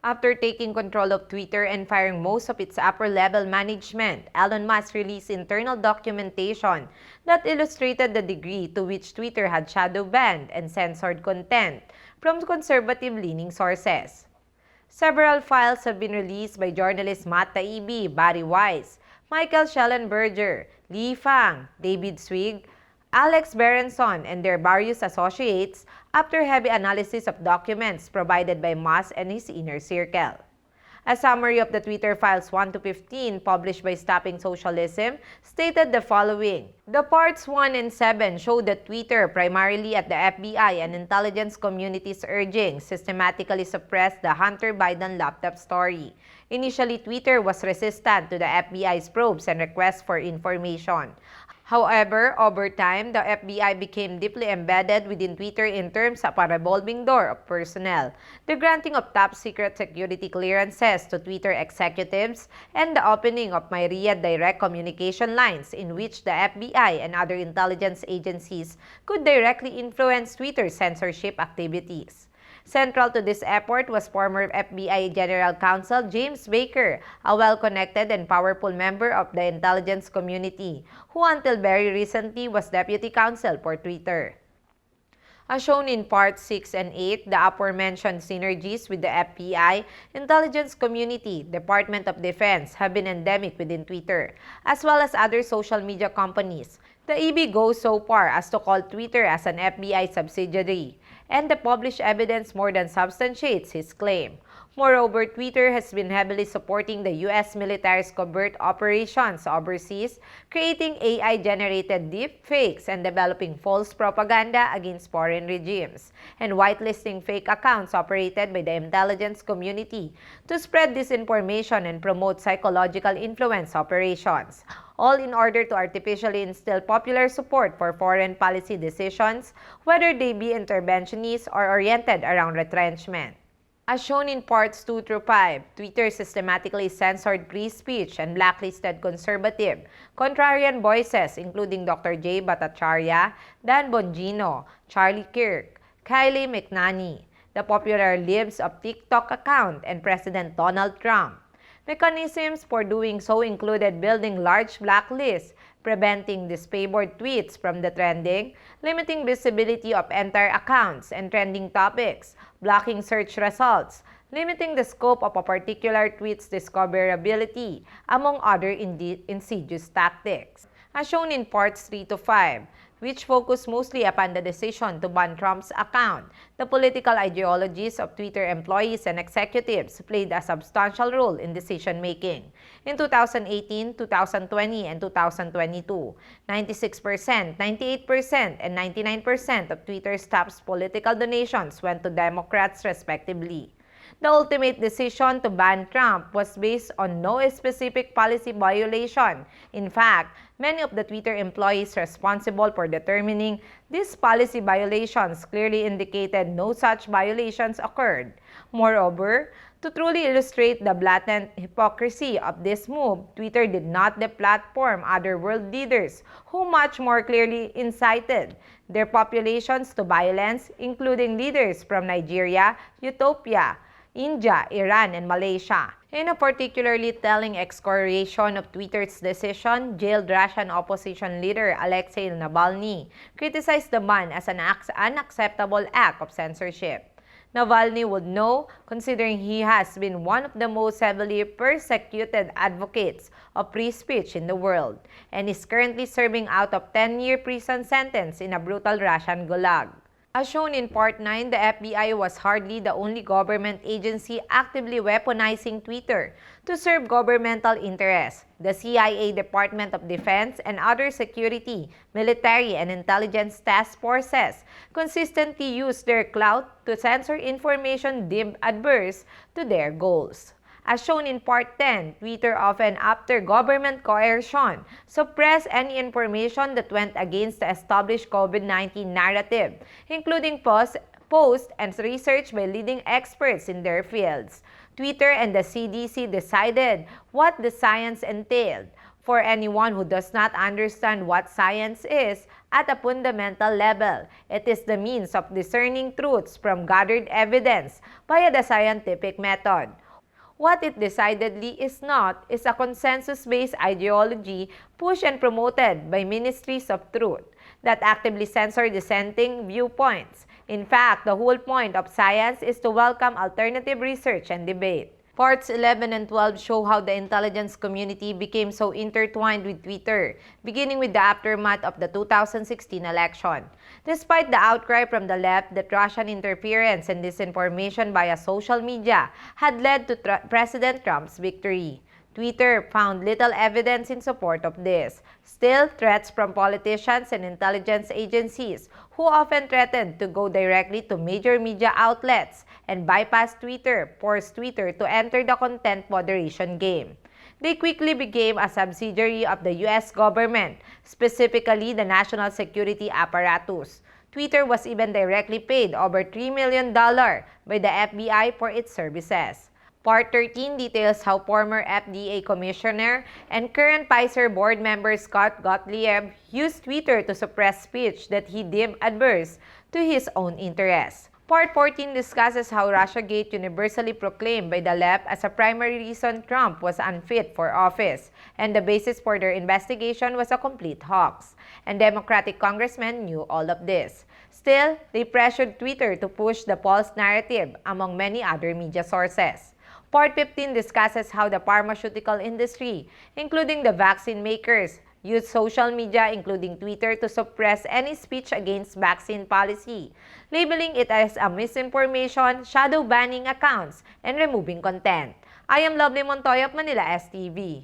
After taking control of Twitter and firing most of its upper-level management, Elon Musk released internal documentation that illustrated the degree to which Twitter had shadow-banned and censored content from conservative-leaning sources. Several files have been released by journalists Matt Taibbi, Barry Weiss, Michael Schellenberger, Lee Fang, David Swig, Alex Berenson, and their various associates after heavy analysis of documents provided by Musk and his inner circle. A summary of the Twitter files 1 to 15 published by Stopping Socialism stated the following. The parts 1 and 7 show that Twitter, primarily at the FBI and intelligence community's urging, systematically suppressed the Hunter Biden laptop story. Initially, Twitter was resistant to the FBI's probes and requests for information. However, over time, the FBI became deeply embedded within Twitter in terms of a revolving door of personnel, the granting of top-secret security clearances to Twitter executives, and the opening of myriad direct communication lines in which the FBI and other intelligence agencies could directly influence Twitter's censorship activities. Central to this effort was former FBI General Counsel James Baker, a well-connected and powerful member of the intelligence community, who until very recently was Deputy Counsel for Twitter. As shown in Parts 6 and 8, the aforementioned synergies with the FBI, intelligence community, Department of Defense have been endemic within Twitter, as well as other social media companies. The EB goes so far as to call Twitter as an FBI subsidiary, and the published evidence more than substantiates his claim. Moreover, Twitter has been heavily supporting the U.S. military's covert operations overseas, creating AI-generated deepfakes and developing false propaganda against foreign regimes, and whitelisting fake accounts operated by the intelligence community to spread disinformation and promote psychological influence operations, all in order to artificially instill popular support for foreign policy decisions, whether they be interventionist or oriented around retrenchment. As shown in Parts 2 through 5, Twitter systematically censored free speech and blacklisted conservative, contrarian voices including Dr. Jay Bhattacharya, Dan Bongino, Charlie Kirk, Kylie McNanny, the popular Libs of TikTok account, and President Donald Trump. Mechanisms for doing so included building large blacklists, preventing disfavored tweets from the trending, limiting visibility of entire accounts and trending topics, blocking search results, limiting the scope of a particular tweet's discoverability, among other insidious tactics. As shown in Parts 3 to 5, which focus mostly upon the decision to ban Trump's account, the political ideologies of Twitter employees and executives played a substantial role in decision-making. In 2018, 2020, and 2022, 96%, 98%, and 99% of Twitter's top political donations went to Democrats respectively. The ultimate decision to ban Trump was based on no specific policy violation. In fact, many of the Twitter employees responsible for determining these policy violations clearly indicated no such violations occurred. Moreover, to truly illustrate the blatant hypocrisy of this move, Twitter did not deplatform other world leaders who much more clearly incited their populations to violence, including leaders from Nigeria, Ethiopia, India, Iran, and Malaysia. In a particularly telling excoriation of Twitter's decision, jailed Russian opposition leader Alexei Navalny criticized the ban as an unacceptable act of censorship. Navalny would know, considering he has been one of the most heavily persecuted advocates of free speech in the world, and is currently serving out of 10-year prison sentence in a brutal Russian gulag. As shown in Part 9, the FBI was hardly the only government agency actively weaponizing Twitter to serve governmental interests. The CIA, Department of Defense, and other security, military, and intelligence task forces consistently used their clout to censor information deemed adverse to their goals. As shown in Part 10, Twitter often, after government coercion, suppressed any information that went against the established COVID-19 narrative, including posts and research by leading experts in their fields. Twitter and the CDC decided what the science entailed. For anyone who does not understand what science is, at a fundamental level. It is the means of discerning truths from gathered evidence via the scientific method. What it decidedly is not is a consensus-based ideology pushed and promoted by ministries of truth that actively censor dissenting viewpoints. In fact, the whole point of science is to welcome alternative research and debate. Parts 11 and 12 show how the intelligence community became so intertwined with Twitter, beginning with the aftermath of the 2016 election. Despite the outcry from the left that Russian interference and disinformation via social media had led to President Trump's victory, Twitter found little evidence in support of this. Still, threats from politicians and intelligence agencies who often threatened to go directly to major media outlets and bypass Twitter forced Twitter to enter the content moderation game. They quickly became a subsidiary of the US government, specifically the national security apparatus. Twitter was even directly paid over $3 million by the FBI for its services. Part 13 details how former FDA Commissioner and current Pfizer board member Scott Gottlieb used Twitter to suppress speech that he deemed adverse to his own interests. Part 14 discusses how Russiagate, universally proclaimed by the left as a primary reason Trump was unfit for office, and the basis for their investigation was a complete hoax. And Democratic congressmen knew all of this. Still, they pressured Twitter to push the false narrative, among many other media sources. Part 15 discusses how the pharmaceutical industry, including the vaccine makers, used social media, including Twitter, to suppress any speech against vaccine policy, labeling it as a misinformation, shadow banning accounts, and removing content. I am Lovely Montoya of Manila STV.